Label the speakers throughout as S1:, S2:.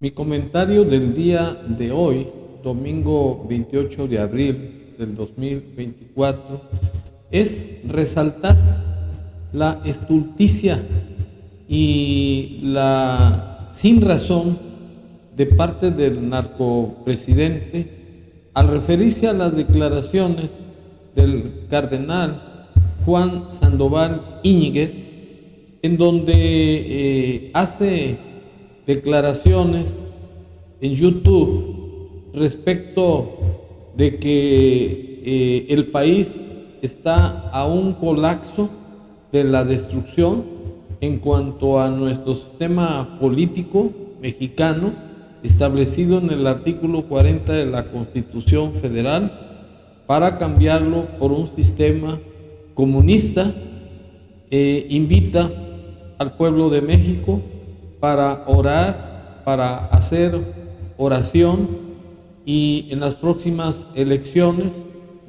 S1: Mi comentario del día de hoy, domingo 28 de abril del 2024, es resaltar la estulticia y la sinrazón de parte del narcopresidente al referirse a las declaraciones del cardenal Juan Sandoval Íñiguez, en donde hace declaraciones en YouTube respecto de que el país está a un colapso de la destrucción en cuanto a nuestro sistema político mexicano establecido en el artículo 40 de la Constitución Federal para cambiarlo por un sistema comunista. Invita al pueblo de México para orar, para hacer oración y en las próximas elecciones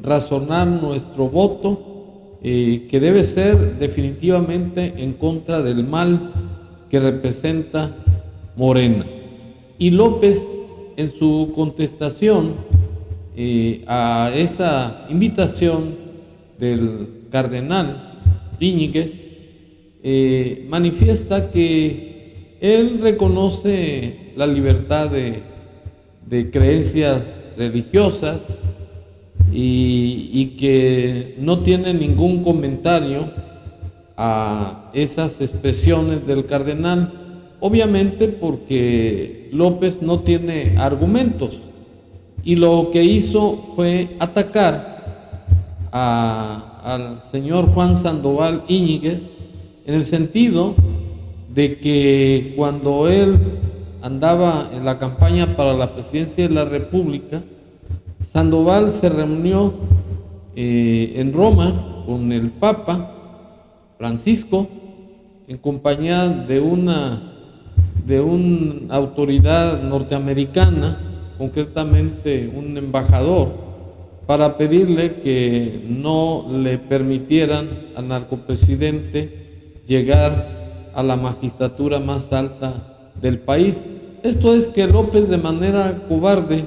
S1: razonar nuestro voto, que debe ser definitivamente en contra del mal que representa Morena. Y López, en su contestación a esa invitación del cardenal Íñiguez, manifiesta que él reconoce la libertad de creencias religiosas y que no tiene ningún comentario a esas expresiones del cardenal, obviamente porque López no tiene argumentos, y lo que hizo fue atacar al señor Juan Sandoval Íñiguez en el sentido de que cuando él andaba en la campaña para la presidencia de la República, Sandoval se reunió en Roma con el Papa Francisco en compañía de una autoridad norteamericana, concretamente un embajador, para pedirle que no le permitieran al narcopresidente llegar a la magistratura más alta del país. Esto es que López, de manera cobarde,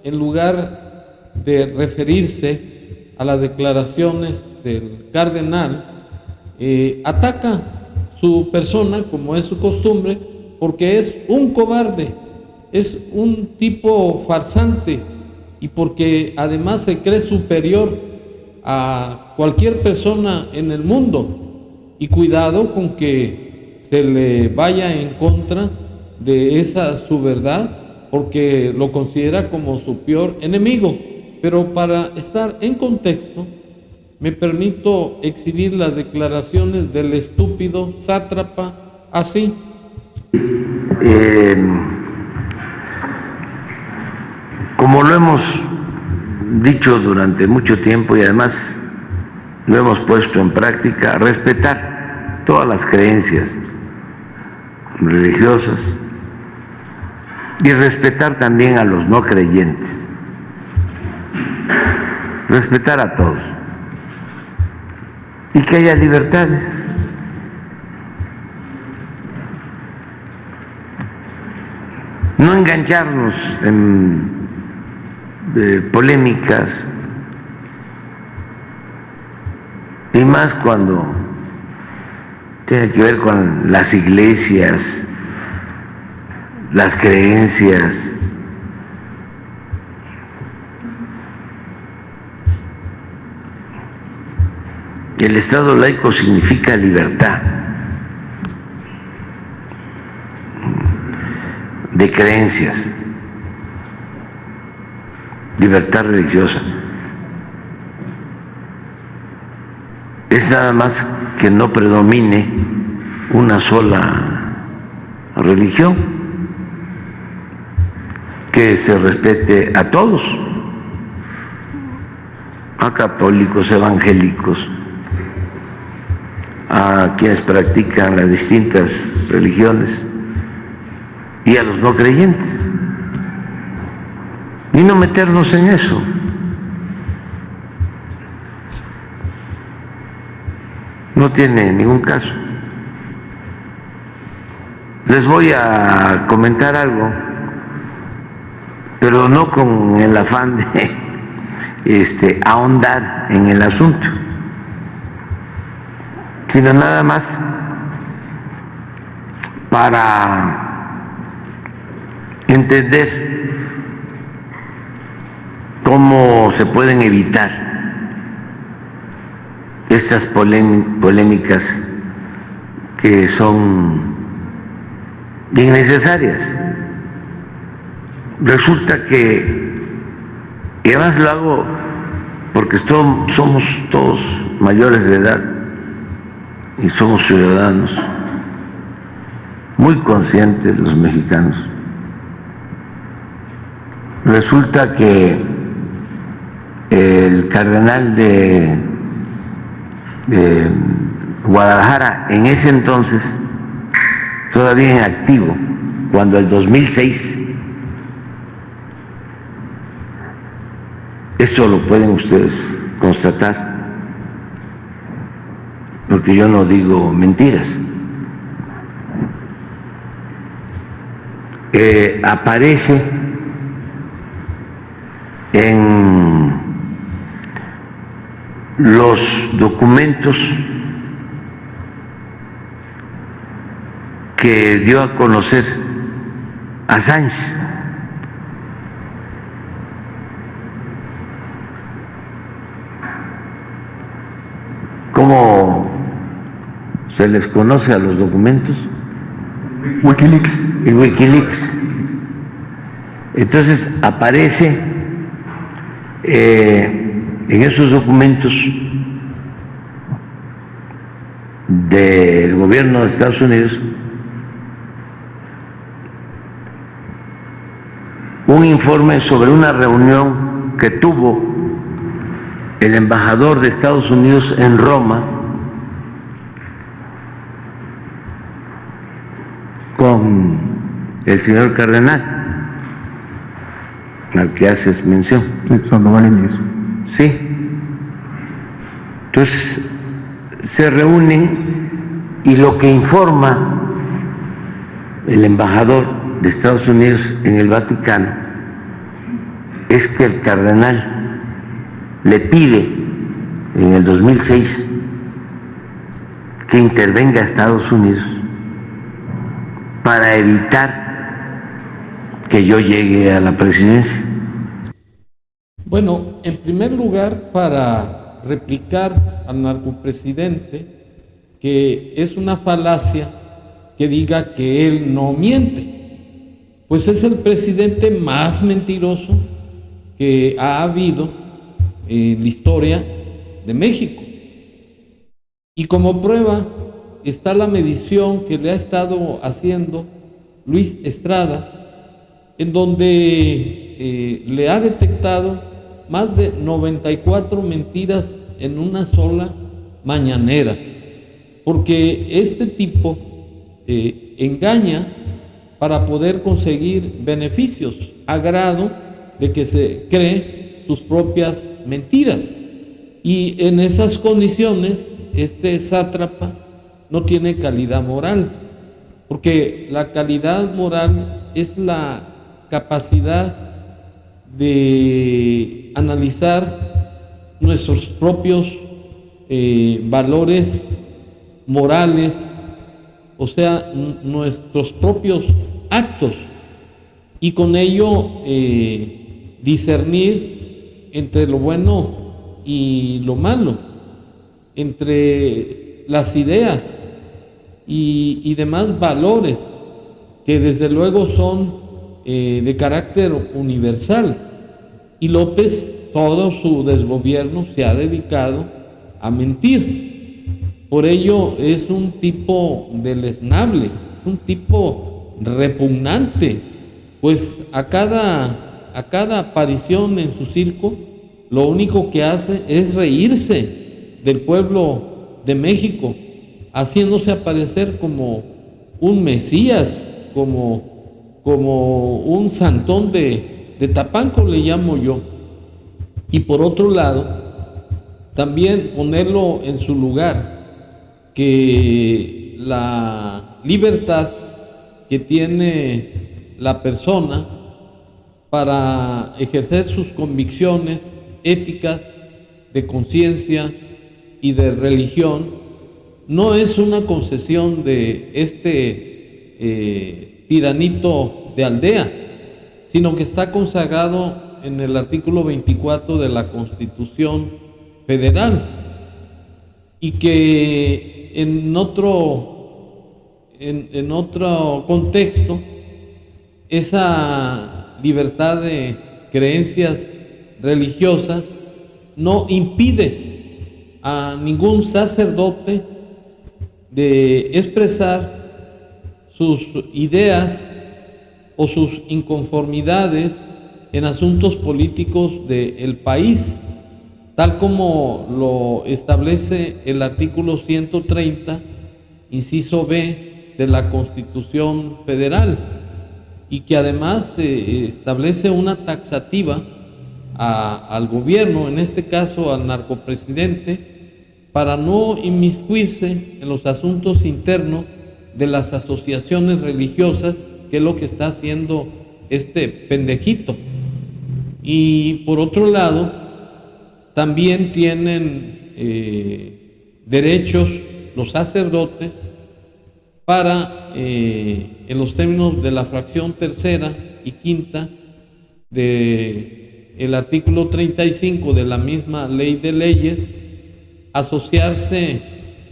S1: en lugar de referirse a las declaraciones del cardenal, ataca su persona, como es su costumbre, porque es un cobarde, es un tipo farsante, y porque además se cree superior a cualquier persona en el mundo. Y cuidado con que se le vaya en contra de esa su verdad, porque lo considera como su peor enemigo. Pero para estar en contexto, me permito exhibir las declaraciones del estúpido sátrapa así.
S2: Como lo hemos dicho durante mucho tiempo y además lo hemos puesto en práctica, respetar todas las creencias religiosas y respetar también a los no creyentes, respetar a todos y que haya libertades. No engancharnos en polémicas, y más cuando tiene que ver con las iglesias, las creencias. El Estado laico significa libertad de creencias, libertad religiosa. Es nada más que no predomine una sola religión, que se respete a todos, a católicos, evangélicos, a quienes practican las distintas religiones y a los no creyentes, y no meternos en eso. No tiene ningún caso. Les voy a comentar algo pero no con el afán de ahondar en el asunto, sino nada más para entender cómo se pueden evitar estas polémicas que son innecesarias. Resulta que, y además lo hago porque somos todos mayores de edad y somos ciudadanos muy conscientes los mexicanos. Resulta que el cardenal de Guadalajara, en ese entonces, todavía en activo, cuando el 2006, esto lo pueden ustedes constatar, porque yo no digo mentiras, aparece en los documentos que dio a conocer Assange. ¿Cómo se les conoce a los documentos?
S3: Wikileaks.
S2: En Wikileaks. Entonces aparece en esos documentos del gobierno de Estados Unidos un informe sobre una reunión que tuvo el embajador de Estados Unidos en Roma con el señor cardenal al que haces mención.
S3: Sí, Sandoval Íñiguez.
S2: Sí. Entonces se reúnen y lo que informa el embajador de Estados Unidos en el Vaticano es que el cardenal le pide en el 2006 que intervenga a Estados Unidos para evitar que yo llegue a la presidencia.
S1: Bueno, en primer lugar, para replicar al narcopresidente, que es una falacia que diga que él no miente, pues es el presidente más mentiroso que ha habido en la historia de México. Y como prueba está la medición que le ha estado haciendo Luis Estrada, en donde le ha detectado más de 94 mentiras en una sola mañanera, porque este tipo engaña para poder conseguir beneficios, a grado de que se cree sus propias mentiras. Y en esas condiciones, este sátrapa no tiene calidad moral, porque la calidad moral es la capacidad de analizar nuestros propios valores morales, o sea, nuestros propios actos, y con ello discernir entre lo bueno y lo malo, entre las ideas y demás valores que desde luego son de carácter universal. Y López, todo su desgobierno se ha dedicado a mentir. Por ello es un tipo deleznable, es un tipo repugnante, pues a cada aparición en su circo lo único que hace es reírse del pueblo de México, haciéndose aparecer como un mesías, como un santón de Tapanco, le llamo yo. Y por otro lado, también ponerlo en su lugar, que la libertad que tiene la persona para ejercer sus convicciones éticas, de conciencia y de religión, no es una concesión de este tiranito de aldea, sino que está consagrado en el artículo 24 de la Constitución Federal, y que en otro contexto esa libertad de creencias religiosas no impide a ningún sacerdote de expresar sus ideas o sus inconformidades en asuntos políticos del país, tal como lo establece el artículo 130, inciso B de la Constitución Federal, y que además establece una taxativa al gobierno, en este caso al narcopresidente, para no inmiscuirse en los asuntos internos de las asociaciones religiosas, que es lo que está haciendo este pendejito. Y por otro lado, también tienen derechos los sacerdotes para, en los términos de la fracción tercera y quinta del artículo 35 de la misma ley de leyes, asociarse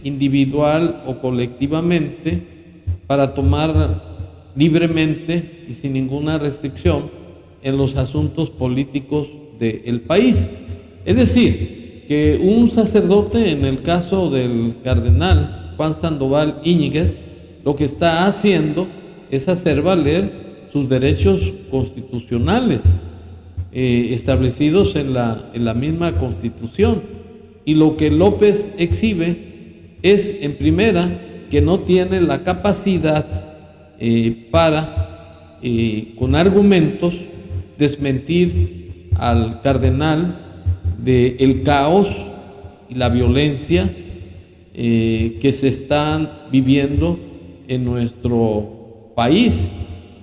S1: individual o colectivamente para tomar libremente y sin ninguna restricción en los asuntos políticos del país. Es decir, que un sacerdote, en el caso del cardenal Juan Sandoval Íñiguez, lo que está haciendo es hacer valer sus derechos constitucionales establecidos en la misma Constitución. Y lo que López exhibe es, en primera, que no tiene la capacidad para, con argumentos, desmentir al cardenal del caos y la violencia que se están viviendo en nuestro país.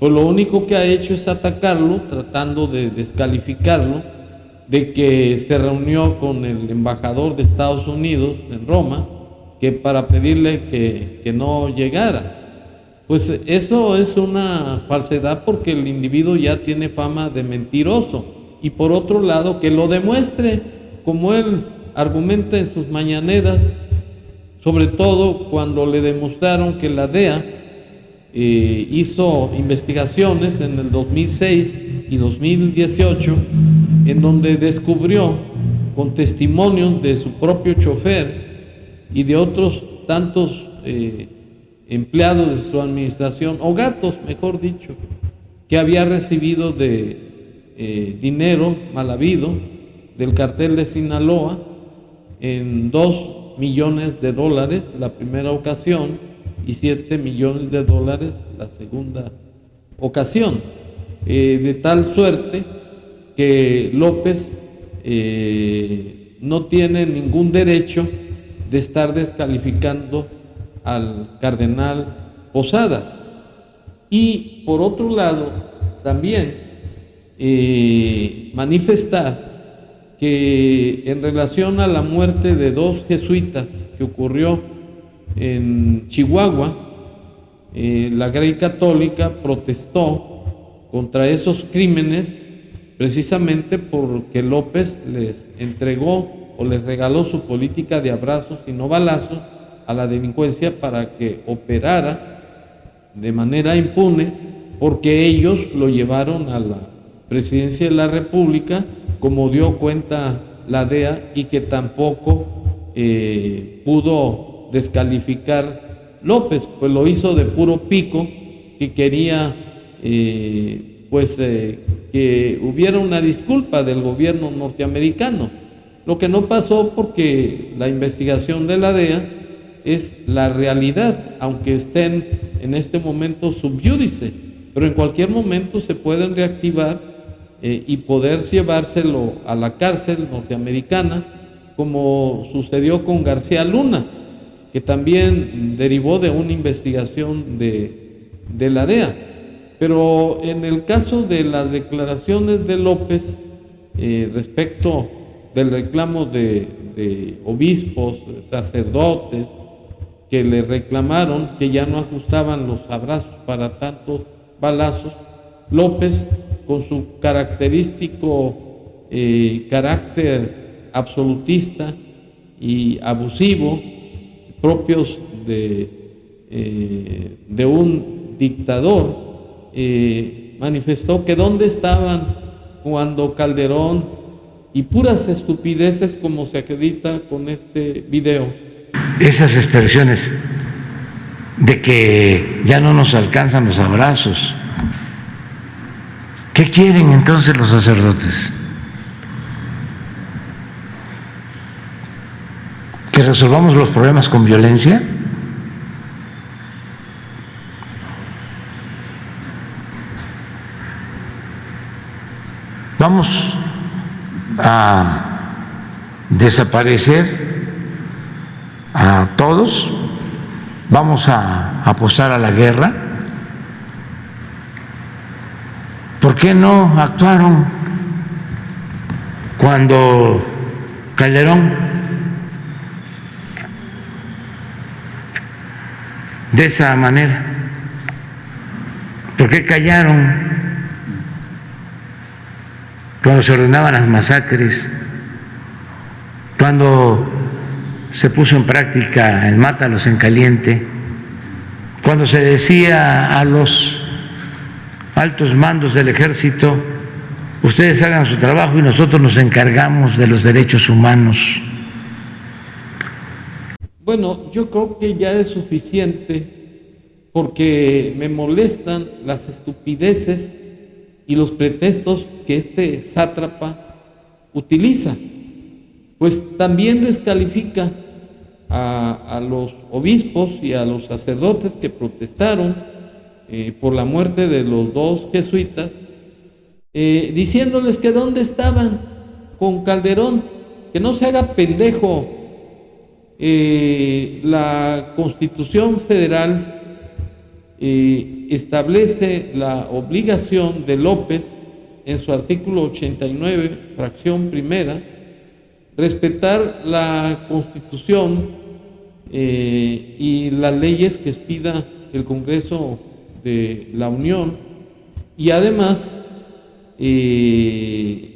S1: Pues lo único que ha hecho es atacarlo, tratando de descalificarlo, de que se reunió con el embajador de Estados Unidos en Roma, que para pedirle que no llegara. Pues eso es una falsedad, porque el individuo ya tiene fama de mentiroso. Y por otro lado, que lo demuestre, como él argumenta en sus mañaneras, sobre todo cuando le demostraron que la DEA hizo investigaciones en el 2006 y 2018, en donde descubrió, con testimonios de su propio chofer y de otros tantos empleados de su administración, o gatos, mejor dicho, que había recibido dinero mal habido del cartel de Sinaloa en $2 millones la primera ocasión y $7 millones la segunda ocasión, de tal suerte que López no tiene ningún derecho de estar descalificando al cardenal Posadas. Y por otro lado, también manifestar que en relación a la muerte de 2 jesuitas que ocurrió en Chihuahua, la Grey Católica protestó contra esos crímenes precisamente porque López les entregó o les regaló su política de abrazos y no balazos a la delincuencia para que operara de manera impune, porque ellos lo llevaron a la presidencia de la República, como dio cuenta la DEA, y que tampoco pudo descalificar López, pues lo hizo de puro pico, que quería que hubiera una disculpa del gobierno norteamericano, lo que no pasó, porque la investigación de la DEA es la realidad, aunque estén en este momento sub iudice, pero en cualquier momento se pueden reactivar y poder llevárselo a la cárcel norteamericana, como sucedió con García Luna, que también derivó de una investigación de la DEA. Pero en el caso de las declaraciones de López respecto del reclamo de obispos, sacerdotes, que le reclamaron que ya no ajustaban los abrazos para tantos balazos, López, con su característico carácter absolutista y abusivo, propios de un dictador, manifestó que dónde estaban cuando Calderón, y puras estupideces como se acredita con este video.
S2: Esas expresiones de que ya no nos alcanzan los abrazos. ¿Qué quieren entonces los sacerdotes? ¿Que resolvamos los problemas con violencia? Vamos a desaparecer a todos, vamos a apostar a la guerra. ¿Por qué no actuaron cuando Calderón de esa manera? ¿Por qué callaron cuando se ordenaban las masacres, cuando se puso en práctica el mátalos en caliente, cuando se decía a los altos mandos del ejército: ustedes hagan su trabajo y nosotros nos encargamos de los derechos humanos?
S1: Bueno, yo creo que ya es suficiente, porque me molestan las estupideces y los pretextos que este sátrapa utiliza. Pues también descalifica a los obispos y a los sacerdotes que protestaron por la muerte de los dos jesuitas, diciéndoles que dónde estaban con Calderón, que no se haga pendejo. La Constitución Federal establece la obligación de López en su artículo 89, fracción primera, respetar la Constitución y las leyes que expida el Congreso de la Unión, y además de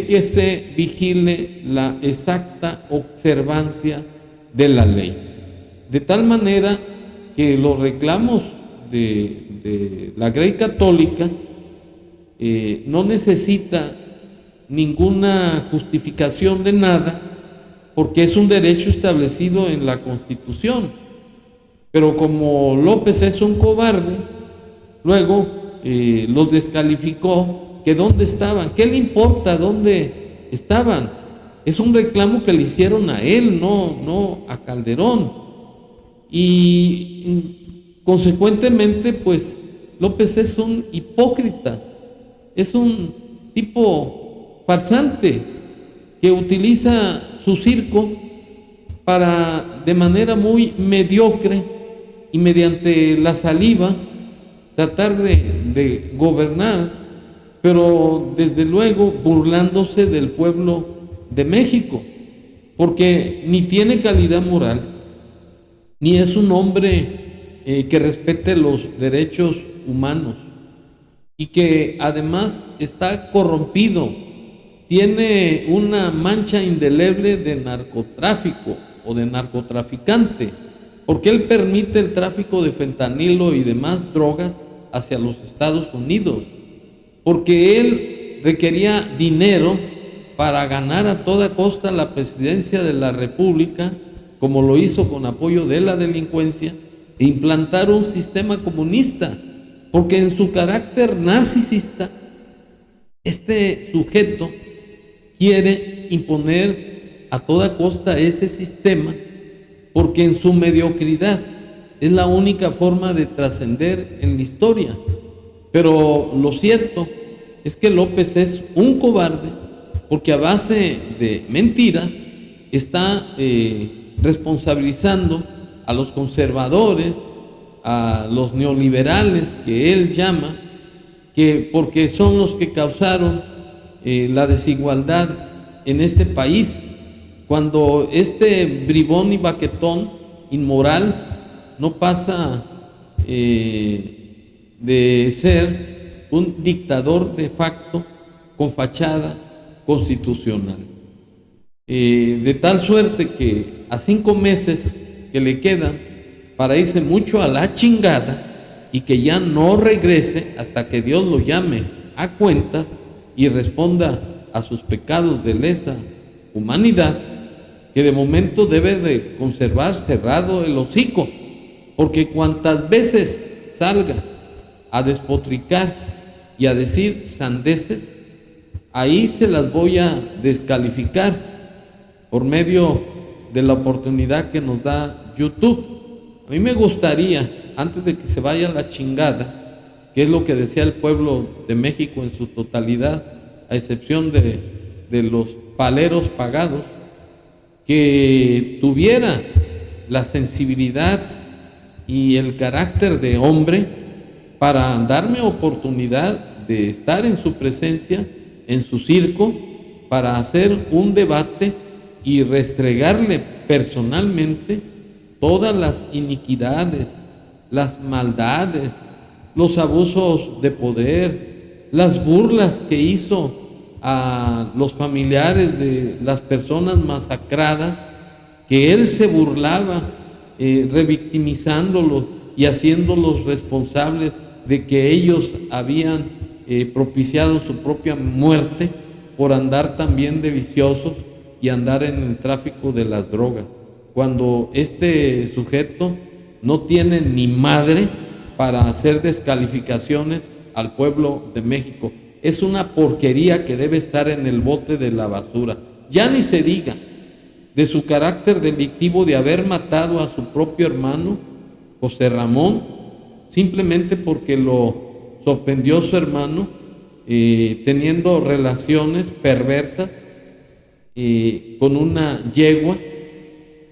S1: que se vigile la exacta observancia de la ley, de tal manera que los reclamos de la Grey Católica no necesita ninguna justificación de nada, porque es un derecho establecido en la Constitución. Pero como López es un cobarde, luego los descalificó, que dónde estaban, qué le importa dónde estaban. Es un reclamo que le hicieron a él, no a Calderón. Y consecuentemente, pues López es un hipócrita, es un tipo farsante que utiliza su circo para, de manera muy mediocre y mediante la saliva, tratar de gobernar, pero desde luego burlándose del pueblo de México, porque ni tiene calidad moral, ni es un hombre que respete los derechos humanos, y que además está corrompido, tiene una mancha indeleble de narcotráfico o de narcotraficante, porque él permite el tráfico de fentanilo y demás drogas hacia los Estados Unidos, porque él requería dinero para ganar a toda costa la presidencia de la República, como lo hizo con apoyo de la delincuencia, e implantar un sistema comunista, porque en su carácter narcisista, este sujeto quiere imponer a toda costa ese sistema, porque en su mediocridad es la única forma de trascender en la historia. Pero lo cierto es que López es un cobarde, porque a base de mentiras está responsabilizando a los conservadores, a los neoliberales que él llama, porque son los que causaron la desigualdad en este país. Cuando este bribón y baquetón inmoral no pasa de ser un dictador de facto con fachada constitucional. De tal suerte que a 5 meses que le quedan para irse mucho a la chingada y que ya no regrese hasta que Dios lo llame a cuenta y responda a sus pecados de lesa humanidad, que de momento debe de conservar cerrado el hocico, porque cuantas veces salga a despotricar y a decir sandeces, ahí se las voy a descalificar por medio de la oportunidad que nos da YouTube. A mí me gustaría, antes de que se vaya a la chingada, que es lo que decía el pueblo de México en su totalidad, a excepción de los paleros pagados, que tuviera la sensibilidad y el carácter de hombre para darme oportunidad de estar en su presencia, en su circo, para hacer un debate y restregarle personalmente todas las iniquidades, las maldades, los abusos de poder, las burlas que hizo a los familiares de las personas masacradas, que él se burlaba, revictimizándolos y haciéndolos responsables de que ellos habían propiciado su propia muerte por andar también de viciosos y andar en el tráfico de las drogas, cuando este sujeto no tiene ni madre para hacer descalificaciones al pueblo de México. Es una porquería que debe estar en el bote de la basura. Ya ni se diga de su carácter delictivo de haber matado a su propio hermano, José Ramón, simplemente porque lo sorprendió su hermano teniendo relaciones perversas con una yegua,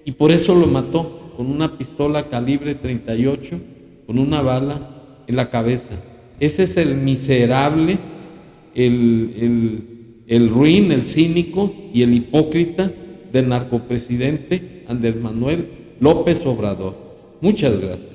S1: y por eso lo mató con una pistola calibre 38, con una bala en la cabeza. Ese es el miserable, el ruin, el cínico y el hipócrita del narcopresidente Andrés Manuel López Obrador. Muchas gracias.